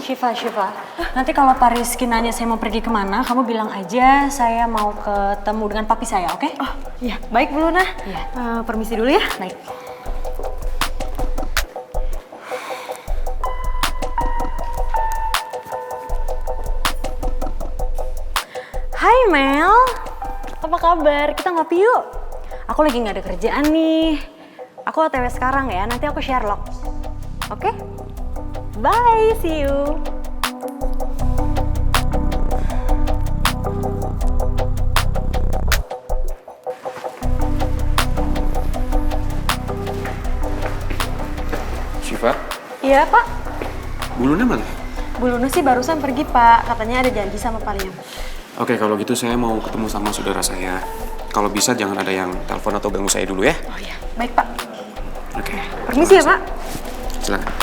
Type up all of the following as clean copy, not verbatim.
Syifa. Nanti kalau Pak Rizky nanya saya mau pergi kemana, kamu bilang aja saya mau ketemu dengan papi saya, oke? Oh iya, baik Bu Luna. Iya. Permisi dulu ya. Baik. Hai Mel, apa kabar? Kita ngopi yuk. Aku lagi nggak ada kerjaan nih. Aku OTW sekarang ya, nanti aku Sherlock. Oke? Bye, see you. Syifa, Iya Pak. Bu Luna mana? Bu Luna sih barusan pergi Pak, katanya ada janji sama Pak Liam. Oke, kalau gitu saya mau ketemu sama saudara saya. Kalau bisa jangan ada yang telepon atau ganggu saya dulu ya. Oh iya, baik Pak. Oke. Permisi ya Pak. Silakan.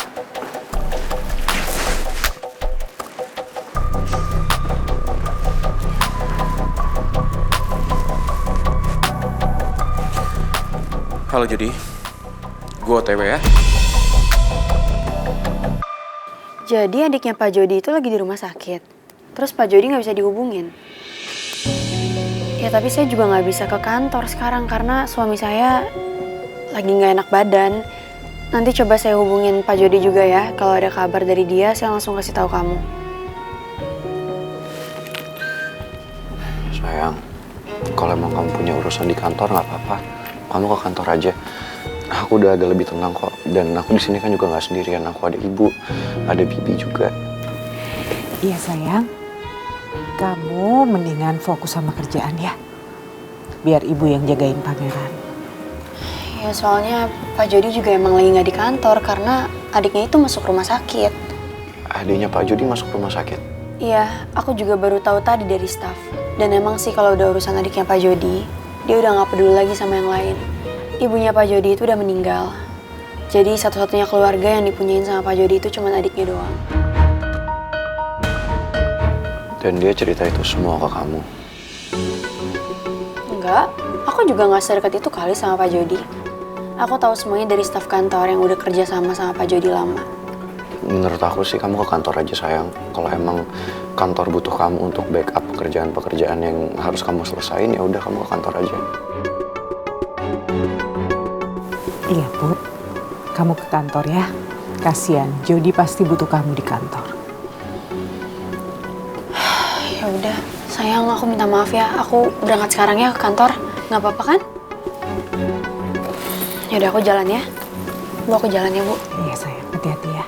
Halo Jody, gue OTW ya. Jadi adiknya Pak Jody itu lagi di rumah sakit. Terus Pak Jody nggak bisa dihubungin. Ya tapi saya juga nggak bisa ke kantor sekarang karena suami saya lagi nggak enak badan. Nanti coba saya hubungin Pak Jody juga ya. Kalau ada kabar dari dia, saya langsung kasih tahu kamu. Sayang, kalau emang kamu punya urusan di kantor nggak apa-apa. Kamu ke kantor aja. Aku udah agak lebih tenang kok. Dan aku di sini kan juga nggak sendirian. Aku ada ibu, ada bibi juga. Iya sayang, kamu mendingan fokus sama kerjaan ya. Biar ibu yang jagain pangeran. Ya soalnya Pak Jody juga emang lagi nggak di kantor karena adiknya itu masuk rumah sakit. Adiknya Pak Jody masuk rumah sakit. Iya, aku juga baru tahu tadi dari staff. Dan emang sih kalau udah urusan adiknya Pak Jody, dia udah nggak peduli lagi sama yang lain. Ibunya Pak Jody itu udah meninggal. Jadi satu-satunya keluarga yang dipunyain sama Pak Jody itu cuma adiknya doang. Dan dia cerita itu semua ke kamu. Enggak, aku juga nggak sedekat itu kali sama Pak Jody. Aku tahu semuanya dari staf kantor yang udah kerja sama Pak Jody lama. Menurut aku sih kamu ke kantor aja sayang. Kalau emang kantor butuh kamu untuk backup pekerjaan-pekerjaan yang harus kamu selesain, ya udah kamu ke kantor aja. Iya Put, kamu ke kantor ya. Kasian, Jody pasti butuh kamu di kantor. Ya udah, sayang aku minta maaf ya. Aku berangkat sekarang ya ke kantor. Nggak apa-apa kan? Ya udah aku jalan ya. Bu, aku jalan ya Bu. Iya sayang, hati-hati ya.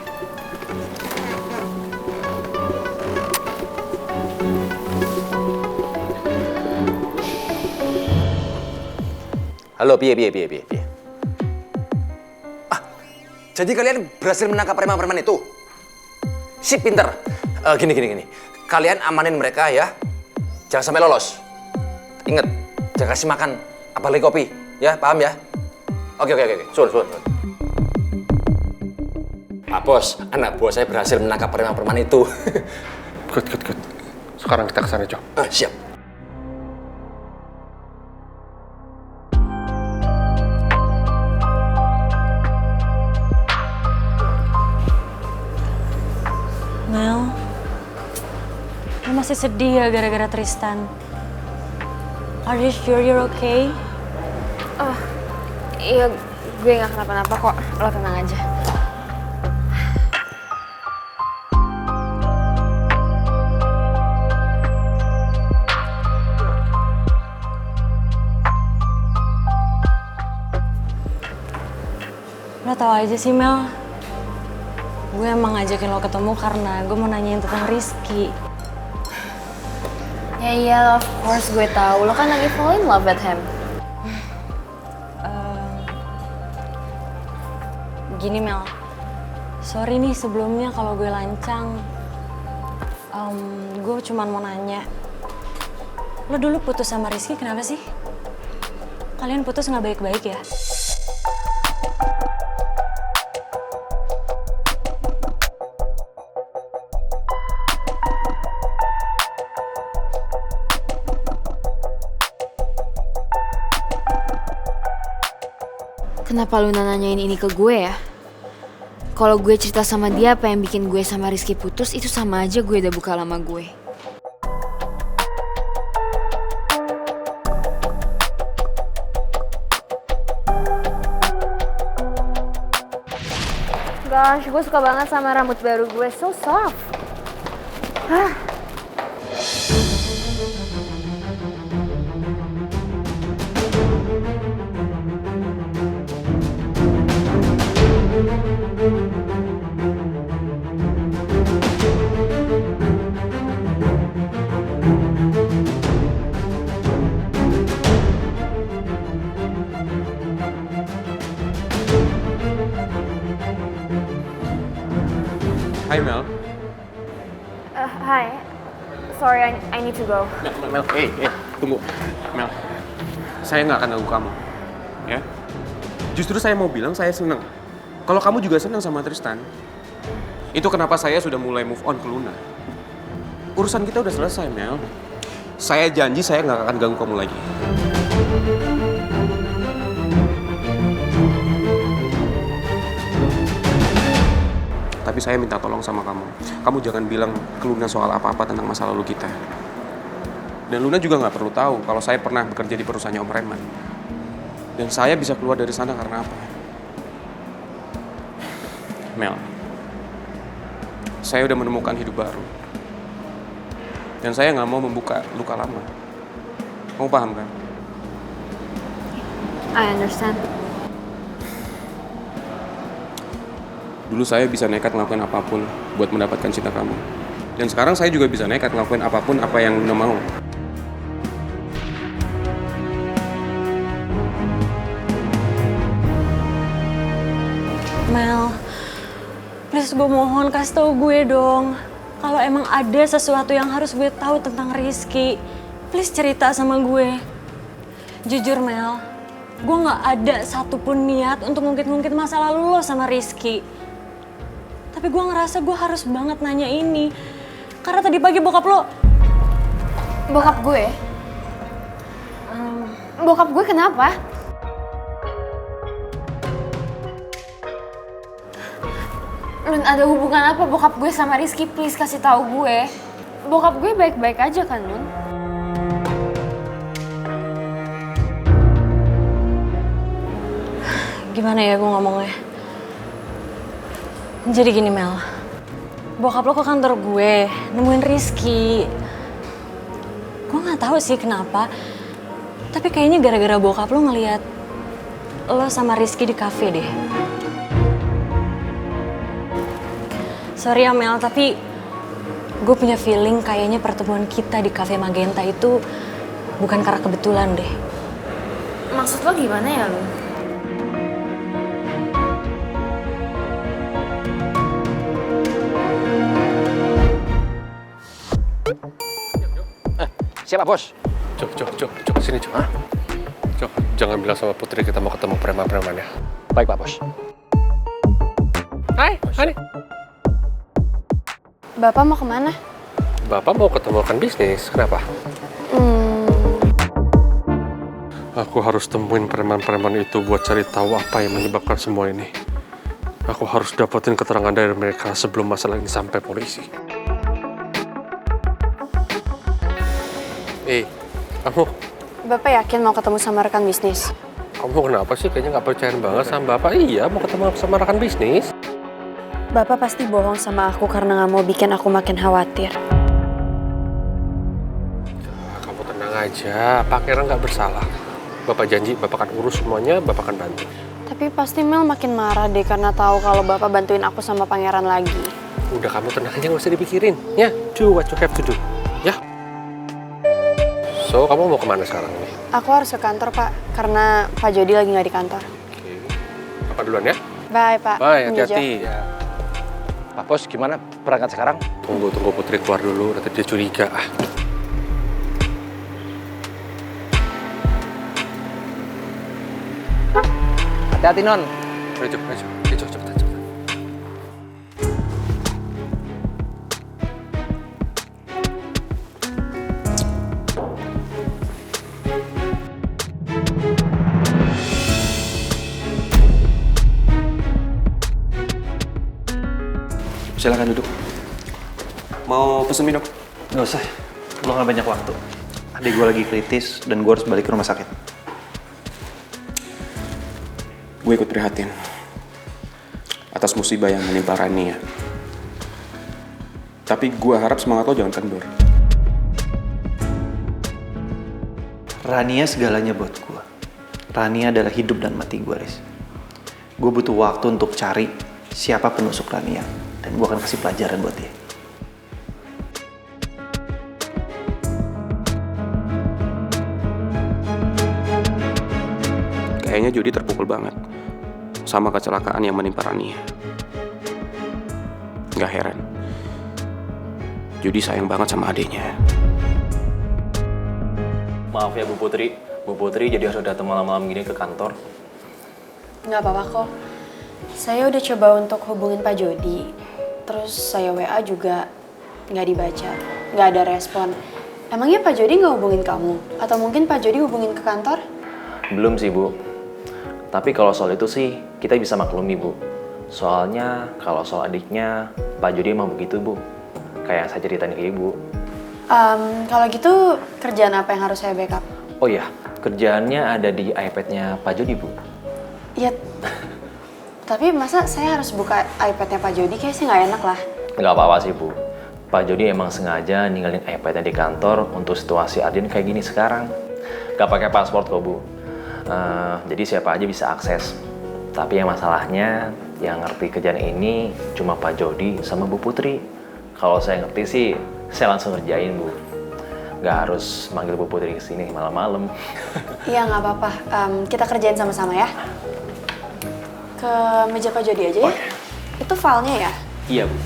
Halo, piye. Jadi kalian berhasil menangkap preman-preman itu? Sip, pinter. Gini. Kalian amanin mereka ya. Jangan sampai lolos. Ingat, jangan kasih makan apalagi kopi. Ya, paham ya? Oke. Sun. Pak Bos, anak buah saya berhasil menangkap preman-preman itu. Good. Sekarang kita kesana, Cok. Siap. Mel, lu masih sedih ya gara-gara Tristan? Are you sure you're okay? Iya, gue nggak kenapa-napa kok. Lo tenang aja. Lo tau aja sih Mel, gue emang ngajakin lo ketemu karena gue mau nanyain tentang Rizky. Ya iyalah, of course gue tahu. Lo kan lagi fall in love with him. Gini Mel, sorry nih sebelumnya kalau gue lancang. Gue cuma mau nanya, lo dulu putus sama Rizky kenapa sih? Kalian putus nggak baik-baik ya? Kenapa Luna nanyain ini ke gue ya? Kalau gue cerita sama dia apa yang bikin gue sama Rizky putus, itu sama aja gue udah buka lama gue. Gosh, gue suka banget sama rambut baru gue, so soft. Hai Mel. Hi, sorry, I need to go. Mel, tunggu. Mel, saya nggak akan ganggu kamu, ya. Justru saya mau bilang saya senang. Kalau kamu juga senang sama Tristan, itu kenapa saya sudah mulai move on ke Luna. Urusan kita udah selesai, Mel. Saya janji saya nggak akan ganggu kamu lagi. Tapi saya minta tolong sama kamu. Kamu jangan bilang ke Luna soal apa-apa tentang masa lalu kita. Dan Luna juga nggak perlu tahu kalau saya pernah bekerja di perusahaannya Om Reman. Dan saya bisa keluar dari sana karena apa? Mel, saya udah menemukan hidup baru. Dan saya nggak mau membuka luka lama. Kamu paham kan? I understand. Dulu saya bisa nekat ngelakuin apapun buat mendapatkan cinta kamu. Dan sekarang saya juga bisa nekat ngelakuin apapun apa yang Luna mau. Mel, please gue mohon kasih tau gue dong. Kalau emang ada sesuatu yang harus gue tahu tentang Rizky, please cerita sama gue. Jujur Mel, gue gak ada satupun niat untuk ngungkit-ngungkit masa lalu lo sama Rizky. Tapi gue ngerasa gue harus banget nanya ini. Karena tadi pagi bokap lo... Bokap gue? Bokap gue kenapa? Lun, ada hubungan apa bokap gue sama Rizky? Please kasih tahu gue. Bokap gue baik-baik aja kan, Lun? Gimana ya gue ngomongnya? Jadi gini Mel, bokap lo ke kantor gue, nemuin Rizky. Gue gak tahu sih kenapa, tapi kayaknya gara-gara bokap lo ngeliat lo sama Rizky di kafe deh. Sorry ya Mel, tapi gue punya feeling kayaknya pertemuan kita di kafe Magenta itu bukan karena kebetulan deh. Maksud lo gimana ya, Lun? Siapa bos? Cok, sini Cok. Hah? Cok, jangan bilang sama Putri kita mau ketemu preman-preman ya. Baik Pak Bos. Hai, Hani. Bapak mau kemana? Bapak mau ketemu rekan bisnis, kenapa? Aku harus temuin preman-preman itu buat cari tahu apa yang menyebabkan semua ini. Aku harus dapetin keterangan dari mereka sebelum masalah ini sampai polisi. Kamu? Bapak yakin mau ketemu sama rekan bisnis? Kamu kenapa sih? Kayaknya nggak percaya banget sama Bapak. Iya, mau ketemu sama rekan bisnis. Bapak pasti bohong sama aku karena nggak mau bikin aku makin khawatir. Kamu tenang aja, Pangeran nggak bersalah. Bapak janji, Bapak akan urus semuanya, Bapak akan bantu. Tapi pasti Mel makin marah deh karena tahu kalau Bapak bantuin aku sama Pangeran lagi. Udah kamu tenang aja, nggak usah dipikirin. Ya, do what you have to do. Ya. So, kamu mau kemana sekarang nih? Aku harus ke kantor, Pak, karena Pak Jody lagi nggak di kantor. Oke. Papa duluan ya. Bye, Pak. Bye, Om Jojo. hati-hati. Pak Bos, gimana berangkat sekarang? Tunggu Putri keluar dulu, nanti dia curiga. Hati-hati Non. Ayo, cepetan. Silakan duduk. Mau pesen minum? Nggak usah, lo nggak banyak waktu. Adik gue lagi kritis dan gue harus balik ke rumah sakit. Gue ikut prihatin atas musibah yang menimpa Rania. Tapi gue harap semangat lo jangan kendur. Rania segalanya buat gue. Rania adalah hidup dan mati gue, Riz. Gue butuh waktu untuk cari siapa penusuk Rania. Dan gue akan kasih pelajaran buat dia. Kayaknya Jody terpukul banget sama kecelakaan yang menimpa Rania. Gak heran. Jody sayang banget sama adiknya. Maaf ya Bu Putri. Bu Putri jadi harus datang malam-malam gini ke kantor. Nggak apa-apa kok. Saya udah coba untuk hubungin Pak Jody. Terus saya WA juga nggak dibaca. Nggak ada respon. Emangnya Pak Jody nggak hubungin kamu? Atau mungkin Pak Jody hubungin ke kantor? Belum sih Bu. Tapi kalau soal itu sih kita bisa maklumi Bu. Soalnya kalau soal adiknya Pak Jody emang begitu Bu. Kayak saya ceritain ke Ibu. Kalau gitu kerjaan apa yang harus saya backup? Oh iya, kerjaannya ada di iPad-nya Pak Jody Bu. Iya. Tapi masa saya harus buka iPad-nya Pak Jody? Kayaknya sih nggak enak lah. Nggak apa-apa sih Bu. Pak Jody emang sengaja ninggalin iPad-nya di kantor untuk situasi Arden kayak gini sekarang. Nggak pakai password kok Bu. Jadi siapa aja bisa akses. Tapi yang masalahnya yang ngerti kerjaan ini cuma Pak Jody sama Bu Putri. Kalau saya ngerti sih, saya langsung ngerjain Bu. Nggak harus manggil Bu Putri ke sini malam-malam. Iya nggak apa-apa. Kita kerjain sama-sama ya. Ke meja Pak Jody aja ya. Itu filenya ya? Iya Bu.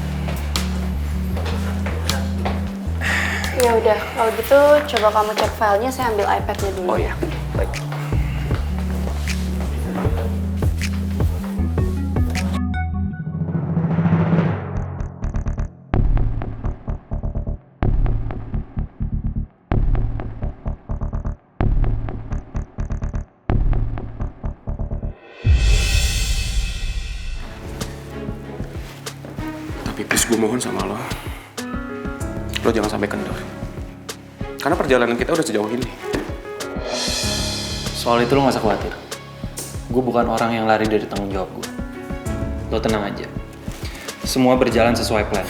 Ya udah, kalau gitu coba kamu cek filenya, saya ambil iPad-nya dulu. Oh iya, baik. Tapi please gue mohon sama lo jangan sampai kendor. Karena perjalanan kita udah sejauh ini. Soal itu lo gak usah khawatir. Gue bukan orang yang lari dari tanggung jawab gue. Lo tenang aja. Semua berjalan sesuai plan.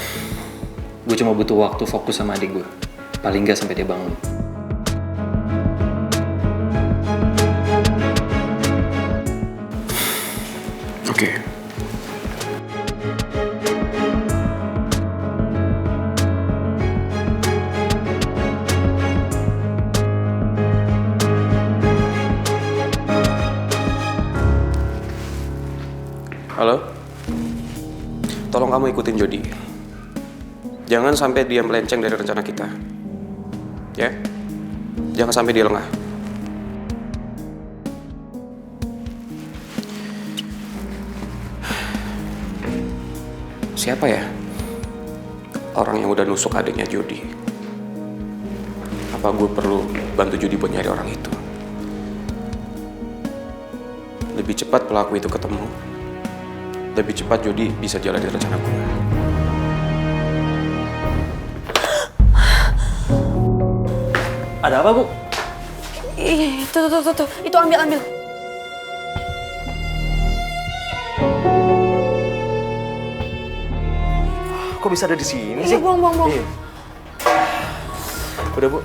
Gue cuma butuh waktu fokus sama adik gue. Paling gak sampai dia bangun. Oke. Halo? Tolong kamu ikutin Jody. Jangan sampai dia melenceng dari rencana kita. Ya? Jangan sampai dia lengah. Siapa ya orang yang udah nusuk adiknya Jody? Apa gue perlu bantu Jody buat nyari orang itu? Lebih cepat pelaku itu ketemu, lebih cepat Jody bisa jalanin rencana gue. Ada apa Bu? Ih, tuh. Itu ambil. Kok bisa ada di sini Iya, sih? buang. Iya. Udah Bu,